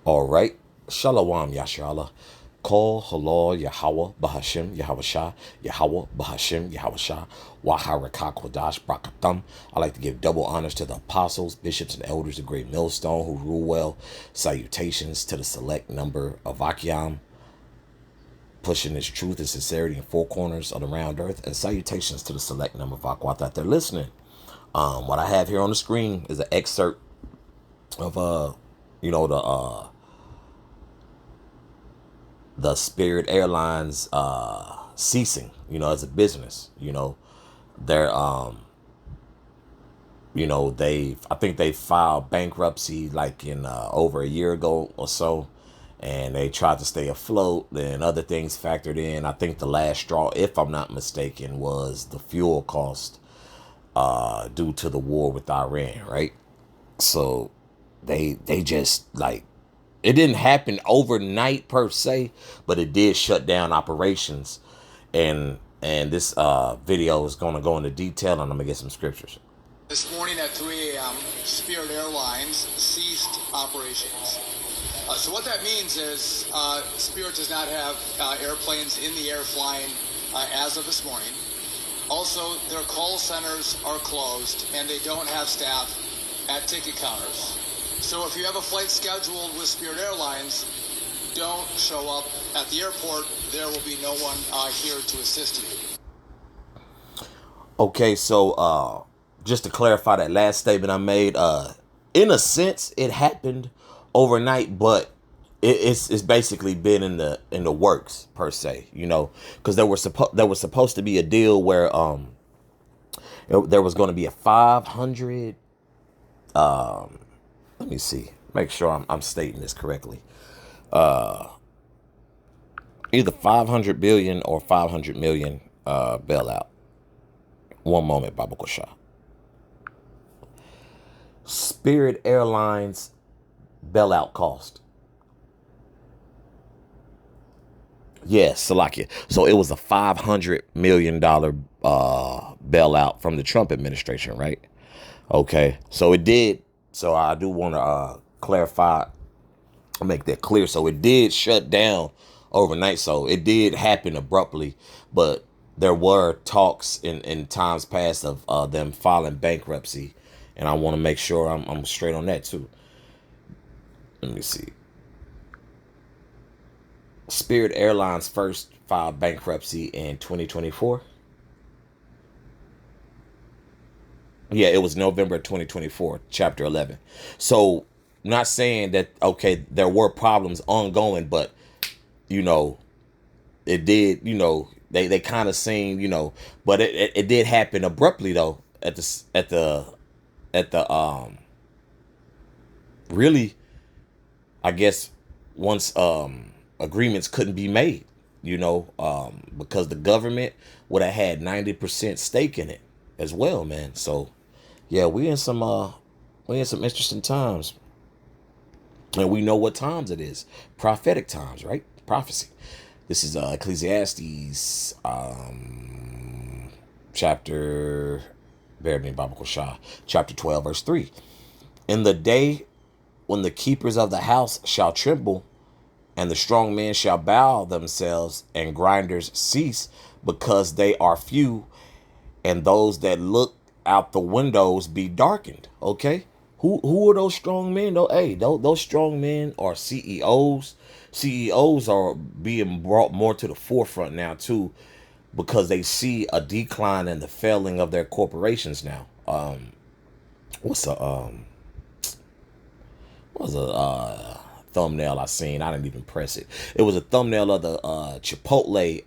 All right. Shalom Yasharallah. Kol halal Yahweh Bahashim Yahweh Shah Yahweh Bahashim Yahweh Shah Waharaka Kodash Brakatham. I like to give double honors to the apostles, bishops, and elders of Great Millstone who rule well. Salutations to the select number of Akyam, pushing its truth and sincerity in four corners of the round earth. And salutations to the select number of Akwat that they're listening. What I have here on the screen is an excerpt of the Spirit Airlines ceasing, as a business. They're I think they filed bankruptcy like in over a year ago or so, and they tried to stay afloat. Then other things factored in. I think the last straw, if I'm not mistaken, was the fuel cost due to the war with Iran, right? So they just like, it didn't happen overnight per se, but it did shut down operations. And this video is going to go into detail, and I'm gonna get some scriptures. This morning at 3 a.m., Spirit Airlines ceased operations. So what that means is Spirit does not have airplanes in the air flying as of this morning. Also, their call centers are closed, and they don't have staff at ticket counters. So if you have a flight scheduled with Spirit Airlines, don't show up at the airport. There will be no one here to assist you. Okay, so just to clarify that last statement I made, in a sense, it happened overnight, but it's basically been in the works per se, because there was supposed to be a deal where there was going to be a 500. Let me see, make sure I'm stating this correctly. Either 500 billion or 500 million bailout. One moment, Baba Shah. Spirit Airlines bailout cost. Yes, Salakia. So it was a $500 million bailout from the Trump administration, right? Okay. So it did. So I do want to clarify, make that clear. So it did shut down overnight. So it did happen abruptly, but there were talks in times past of them filing bankruptcy. And I want to make sure I'm straight on that too. Let me see. Spirit Airlines first filed bankruptcy in 2024. Yeah, it was November 2024, Chapter 11. So, not saying that, okay, there were problems ongoing, but, it did, they kind of seemed, but it did happen abruptly, though, at the really, I guess, once agreements couldn't be made, because the government would have had 90% stake in it as well, man. So yeah, we in some interesting times, and we know what times it is. Prophetic times, right? Prophecy. This is Ecclesiastes chapter, bear me, Baba Koshah, chapter 12, verse 3. In the day when the keepers of the house shall tremble, and the strong men shall bow themselves, and grinders cease, because they are few, and those that look out the windows be darkened. Okay, who are those strong men? Though, hey, those strong men are CEOs. CEOs are being brought more to the forefront now too, because they see a decline in the failing of their corporations now. What's a thumbnail I seen? I didn't even press it. It was a thumbnail of the Chipotle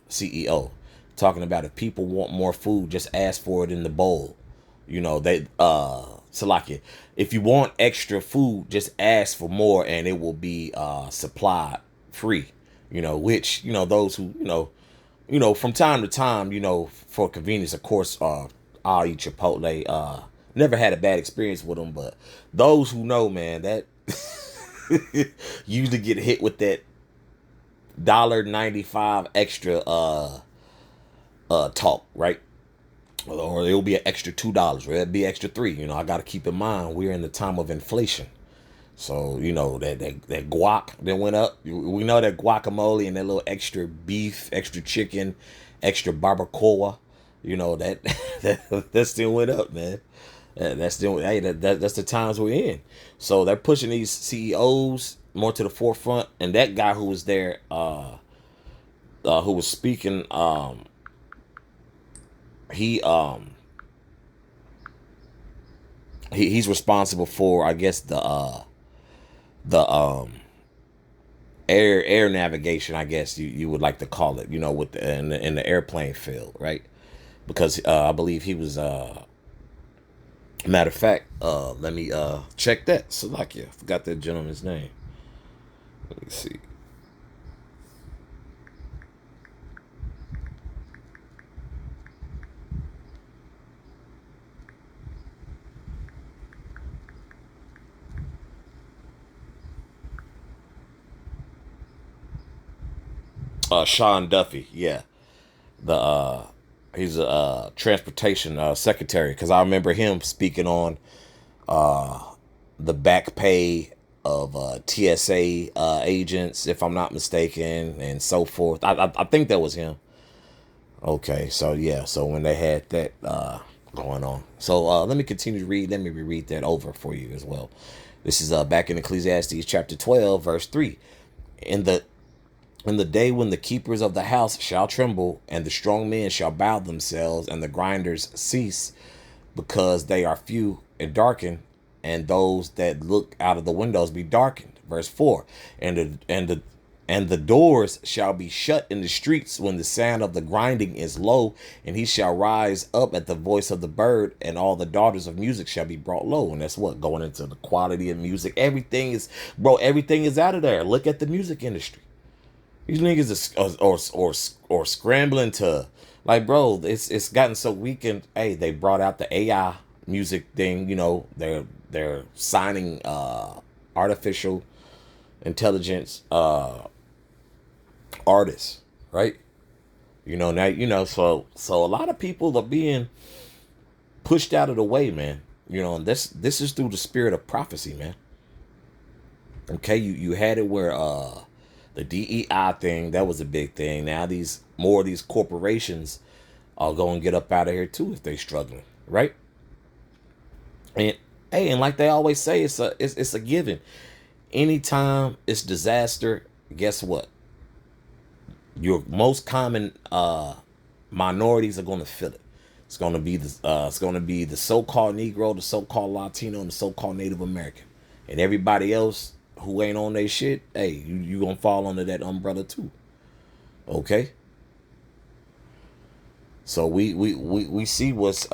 CEO talking about, if people want more food, just ask for it in the bowl. They Salakia, if you want extra food, just ask for more, and it will be supplied free. Which those who from time to time, for convenience, of course, I'll eat Chipotle. Never had a bad experience with them, but those who know, man, that usually get hit with that $1.95 extra talk, right? Or it'll be an extra $2, or it'll be extra $3. I got to keep in mind we're in the time of inflation, So, you know, that guac that went up. We know that guacamole and that little extra beef, extra chicken, extra barbacoa, you know, that still went up, man. That's still, hey, that's the times we're in. So they're pushing these CEOs more to the forefront. And that guy who was there, who was speaking, he he's responsible for, I guess, the air navigation, I guess you would like to call it, you know, with in the airplane field, right? Because I believe he was matter of fact, let me check that. Salakia, I forgot that gentleman's name. Let me see. Sean Duffy, yeah. The he's a transportation secretary, because I remember him speaking on the back pay of TSA agents, if I'm not mistaken, and so forth. I think that was him. Okay, so yeah, so when they had that going on, so let me continue to read. Let me reread that over for you as well. This is back in Ecclesiastes chapter 12, verse 3. In the In the day when the keepers of the house shall tremble, and the strong men shall bow themselves, and the grinders cease, because they are few and darkened, and those that look out of the windows be darkened. Verse 4. And the doors shall be shut in the streets when the sound of the grinding is low, and he shall rise up at the voice of the bird, and all the daughters of music shall be brought low. And that's what, going into the quality of music. Everything is, bro, everything is out of there. Look at the music industry. These niggas or scrambling to, like, bro, it's gotten so weak. And hey, they brought out the AI music thing. You know, they're signing artificial intelligence artists, right? You know, now, you know, so a lot of people are being pushed out of the way, man. You know, and this is through the spirit of prophecy, man. Okay, you had it where the DEI thing, that was a big thing. Now more of these corporations are going to get up out of here too if they struggling, right? And hey, and like they always say, it's a given. Anytime it's disaster, guess what? Your most common minorities are going to feel it. It's going to be the so-called Negro, the so-called Latino, and the so-called Native American, and everybody else who ain't on their shit. Hey, you gonna fall under that umbrella too. Okay. So we see what's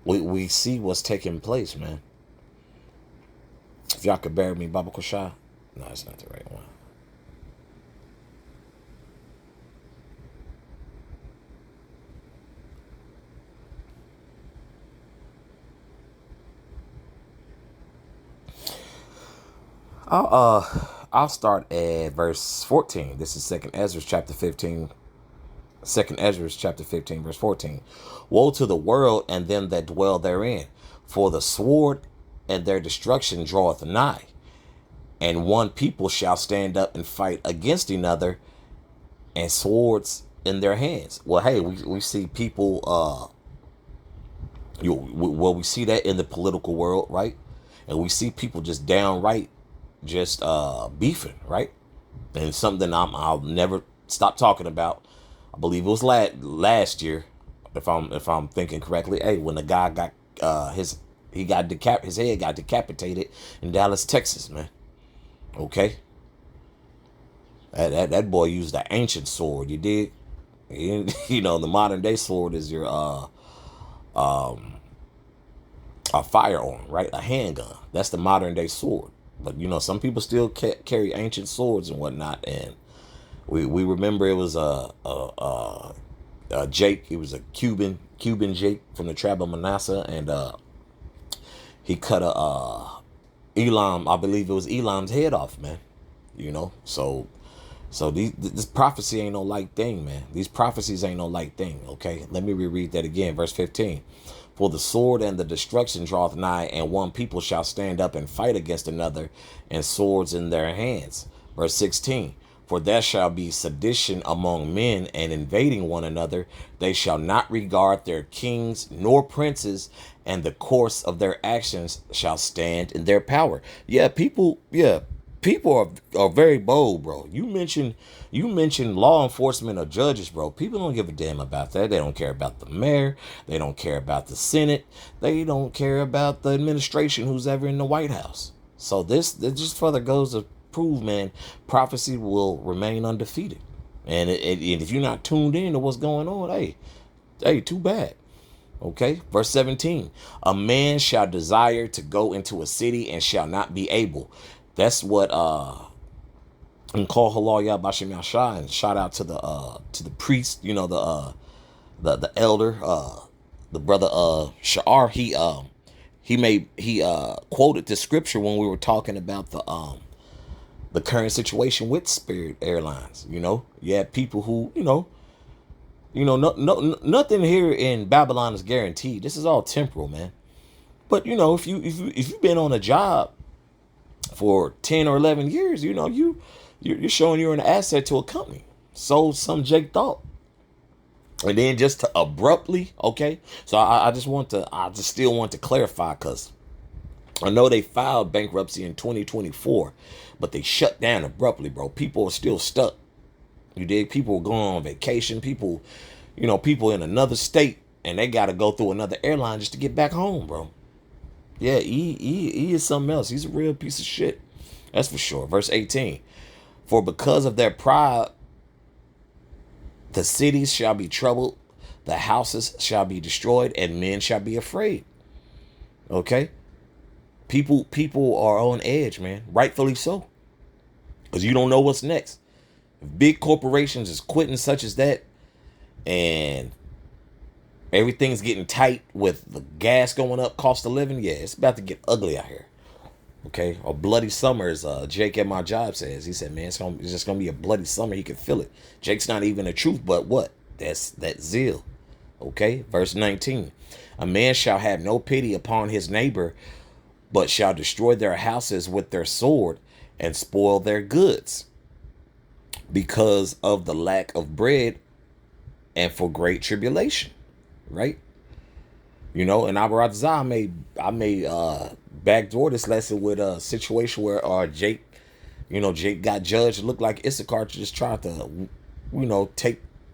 we see what's taking place, man. If y'all could bear me, Baba Kosha. No, it's not the right one. I'll start at verse 14. This is Second Ezra chapter 15. Second Ezra chapter 15, verse 14. Woe to the world and them that dwell therein, for the sword and their destruction draweth nigh, and one people shall stand up and fight against another, and swords in their hands. Well, hey, we see people we see that in the political world, right? And we see people just downright just beefing, right? And it's something I'll never stop talking about. I believe it was last year, if I'm thinking correctly. Hey, when the guy got his head got decapitated in Dallas, Texas, man. Okay, that boy used an ancient sword. You did, you know, the modern day sword is your a firearm, right? A handgun. That's the modern day sword. But you know, some people still carry ancient swords and whatnot. And we remember it was Jake. He was a Cuban Jake from the tribe of Manasseh, and he cut Elam. I believe it was Elam's head off, man. You know, so this prophecy ain't no light thing, man. These prophecies ain't no light thing. Okay, let me reread that again. Verse 15. For the sword and the destruction draweth nigh, and one people shall stand up and fight against another, and swords in their hands. Verse 16. For there shall be sedition among men, and invading one another. They shall not regard their kings nor princes, and the course of their actions shall stand in their power. People are very bold, bro. You mentioned law enforcement or judges, bro. People don't give a damn about that. They don't care about the mayor. They don't care about the Senate. They don't care about the administration who's ever in the White House. So this just further goes to prove, man, prophecy will remain undefeated. And if you're not tuned in to what's going on, hey, too bad. Okay, verse 17. A man shall desire to go into a city and shall not be able. That's what and call halal yah bashim yasha, and shout out to the priest, you know, the elder, the brother Sha'ar. He quoted the scripture when we were talking about the current situation with Spirit Airlines. You know, you had people who, nothing here in Babylon is guaranteed. This is all temporal, man. But you know, if you've been on a job for 10 or 11 years, you know, you're showing you're an asset to a company. So some Jake thought. And then just to abruptly, okay. So I just still want to clarify, because I know they filed bankruptcy in 2024, but they shut down abruptly, bro. People are still stuck. You dig? People are going on vacation. People in another state, and they got to go through another airline just to get back home, bro. Yeah, he is something else. He's a real piece of shit. That's for sure. Verse 18. For because of their pride, the cities shall be troubled, the houses shall be destroyed, and men shall be afraid. Okay? People are on edge, man. Rightfully so. Because you don't know what's next. If big corporations is quitting such as that, and everything's getting tight with the gas going up, cost of living, yeah, it's about to get ugly out here. Okay? A bloody summer, as Jake at my job says. He said, man, it's just going to be a bloody summer. He can feel it. Jake's not even the truth, but what? That's that zeal. Okay? Verse 19. A man shall have no pity upon his neighbor, but shall destroy their houses with their sword and spoil their goods because of the lack of bread and for great tribulation. Right? You know, and I may backdoor this lesson with a situation where Jake got judged. It looked like Issachar just tried to, take